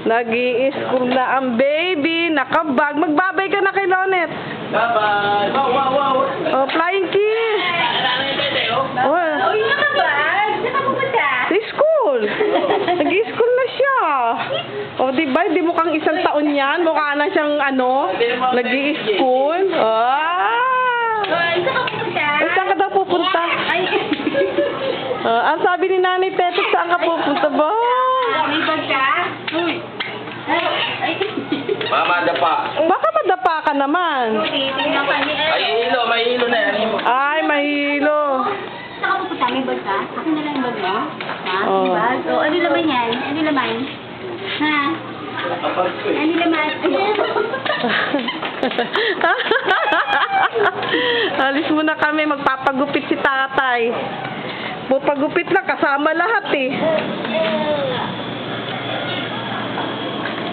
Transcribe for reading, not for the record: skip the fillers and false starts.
Nag-i-school na ang baby. Nakabag. Magbabay ka na kay Lonet. Bye-bye. Wow, wow, wow. Oh, flying kiss. Oh, Uy, nakabag! Saan ka pupunta? sa school. Nag-i-school na siya. O, diba? Hindi mukhang isang taon yan. Mukha na siyang nag-i-school. Ah! Uy, saan ka pupunta? Eh, saan ka daw pupunta? Ay, Ang sabi ni Nanay Tete, saan ka pupunta ba? may bag ka? Uy. Ay, Mama, dapa. Baka madapa ka naman. tingnan ka ni Ay, hilo. May hilo na yan. Ay, mahilo. Saan ka pupunta? May bag ka? Akin na lang yung bag mo. Ha? Oh. May bag? O, ano laman yan? Ano laman? Ha? Ano laman? Alis muna kami, magpapagupit si tatay. Pupagupit lang, kasama lahat eh.